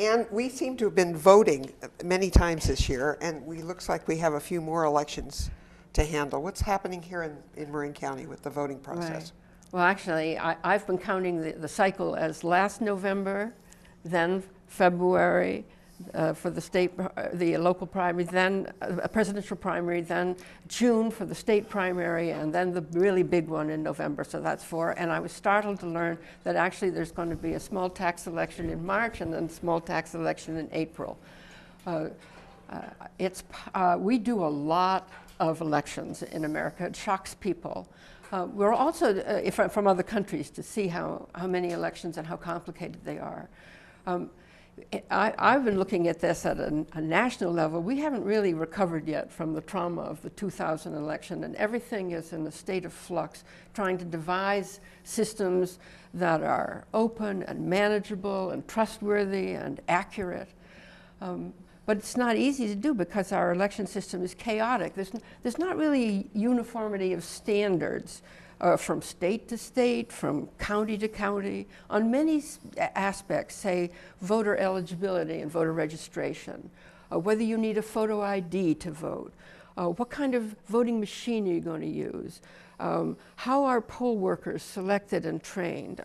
And we seem to have been voting many times this year, and we looks like we have a few more elections to handle. What's happening here in Marin County with the voting process? Right. Well, actually, I've been counting the cycle as last November, then February for the local primary, then a presidential primary, then June for the state primary, and then the really big one in November. So that's 4. And I was startled to learn that actually there's going to be a small tax election in March and then a small tax election in April. We do a lot of elections in America. It shocks people. We're also from other countries to see how many elections and how complicated they are. I've been looking at this at a national level. We haven't really recovered yet from the trauma of the 2000 election, and everything is in a state of flux, trying to devise systems that are open and manageable and trustworthy and accurate. But it's not easy to do because our election system is chaotic. There's not really uniformity of standards from state to state, from county to county, on many aspects, say voter eligibility and voter registration, whether you need a photo ID to vote, what kind of voting machine are you going to use, how are poll workers selected and trained,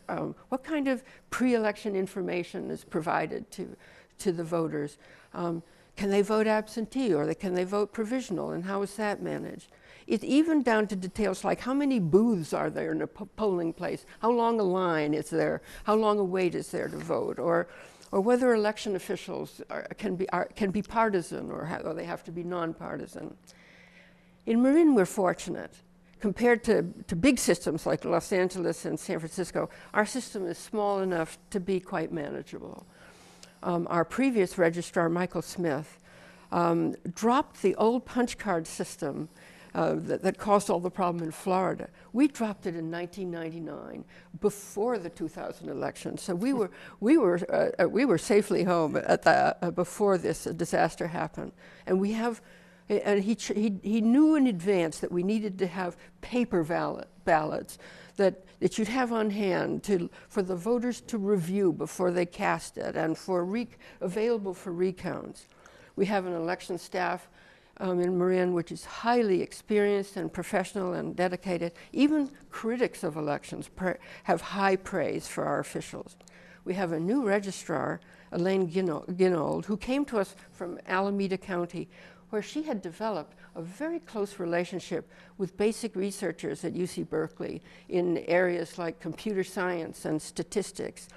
what kind of pre-election information is provided to the voters. Can they vote absentee or can they vote provisional, and how is that managed? It's even down to details like how many booths are there in a polling place, how long a line is there, how long a wait is there to vote, or whether election officials can be partisan or they have to be nonpartisan. In Marin, we're fortunate. Compared to big systems like Los Angeles and San Francisco, our system is small enough to be quite manageable. Our previous registrar, Michael Smith, dropped the old punch card system that caused all the problem in Florida. We dropped it in 1999, before the 2000 election. So we were safely home before this disaster happened. And he knew in advance that we needed to have paper ballots that you'd have on hand for the voters to review before they cast it, and available for recounts. We have an election staff in Marin which is highly experienced and professional and dedicated. Even critics of elections have high praise for our officials. We have a new registrar, Elaine Ginold, who came to us from Alameda County, where she had developed a very close relationship with basic researchers at UC Berkeley in areas like computer science and statistics.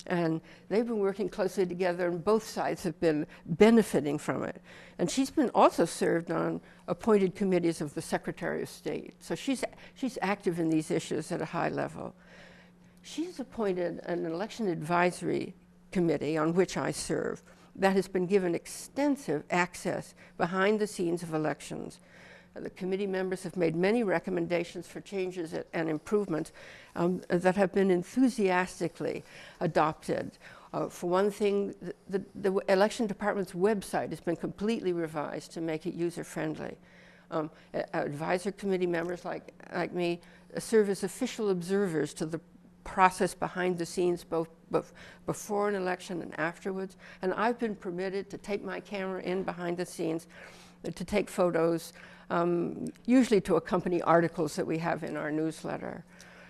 And they've been working closely together, and both sides have been benefiting from it. And she's been also served on appointed committees of the Secretary of State. So she's active in these issues at a high level. She's appointed an election advisory committee on which I serve that has been given extensive access behind the scenes of elections. The committee members have made many recommendations for changes and improvements that have been enthusiastically adopted. For one thing, the election department's website has been completely revised to make it user-friendly. Advisor committee members like me serve as official observers to the process behind the scenes, both before an election and afterwards. And I've been permitted to take my camera in behind the scenes to take photos, usually to accompany articles that we have in our newsletter.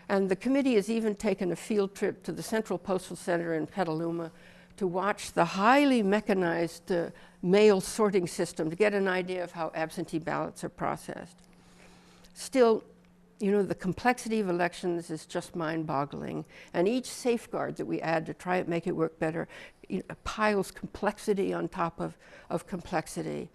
And the committee has even taken a field trip to the Central Postal Center in Petaluma to watch the highly mechanized mail sorting system to get an idea of how absentee ballots are processed. Still, the complexity of elections is just mind-boggling, and each safeguard that we add to try to make it work better piles complexity on top of complexity.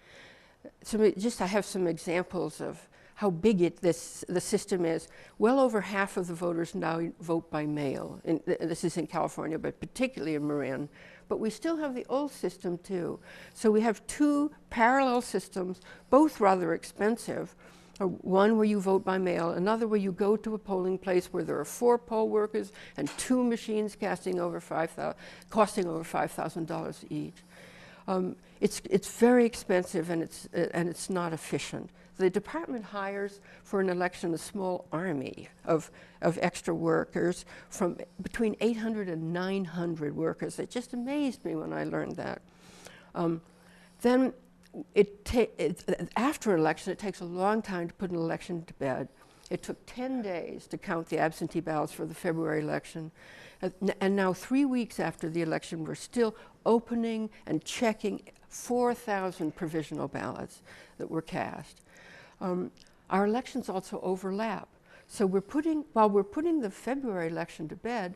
So I have some examples of how big the system is. Well over half of the voters now vote by mail. This is in California, but particularly in Marin. But we still have the old system too. So we have 2 parallel systems, both rather expensive. One where you vote by mail, another where you go to a polling place where there are 4 poll workers and 2 machines costing over $5,000 each. It's very expensive, and it's not efficient. The department hires for an election a small army of extra workers, from between 800 and 900 workers. It just amazed me when I learned that. Then after an election, it takes a long time to put an election to bed. It took 10 days to count the absentee ballots for the February election. And now 3 weeks after the election, we're still opening and checking 4,000 provisional ballots that were cast. Our elections also overlap. So while we're putting the February election to bed,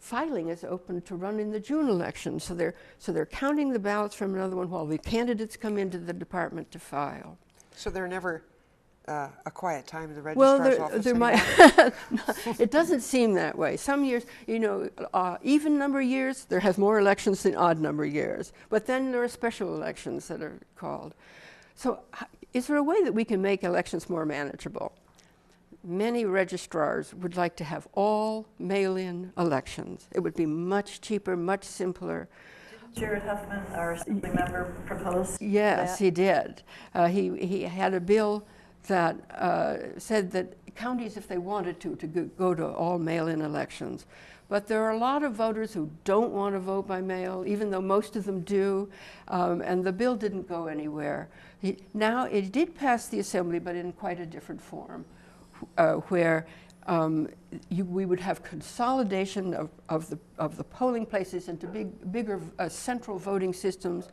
filing is open to run in the June election. So they're counting the ballots from another one while the candidates come into the department to file. So they're never a quiet time in the registrar's office? There might it doesn't seem that way. Some years, even number years, there has more elections than odd number years. But then there are special elections that are called. So is there a way that we can make elections more manageable? Many registrars would like to have all mail-in elections. It would be much cheaper, much simpler. Jared Huffman, our assembly member, proposed Yes, that. he did. He had a bill that said that counties, if they wanted to go to all mail-in elections. But there are a lot of voters who don't want to vote by mail, even though most of them do, and the bill didn't go anywhere. Now, it did pass the Assembly, but in quite a different form, where we would have consolidation of the polling places into bigger central voting systems,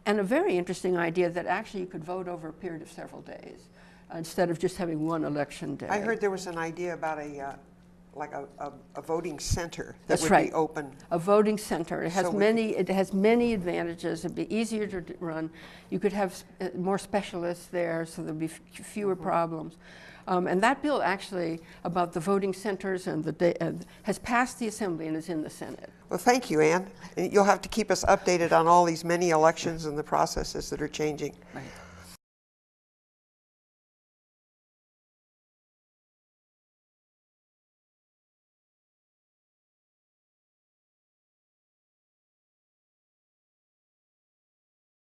and a very interesting idea that actually you could vote over a period of several days, instead of just having one election day. I heard there was an idea about a voting center that That's would right. be open. A voting center. It has So many advantages. It'd be easier to run. You could have more specialists there, so there'd be fewer problems. And that bill actually about the voting centers and has passed the Assembly and is in the Senate. Well, thank you, Ann. And you'll have to keep us updated on all these many elections and the processes that are changing. Right.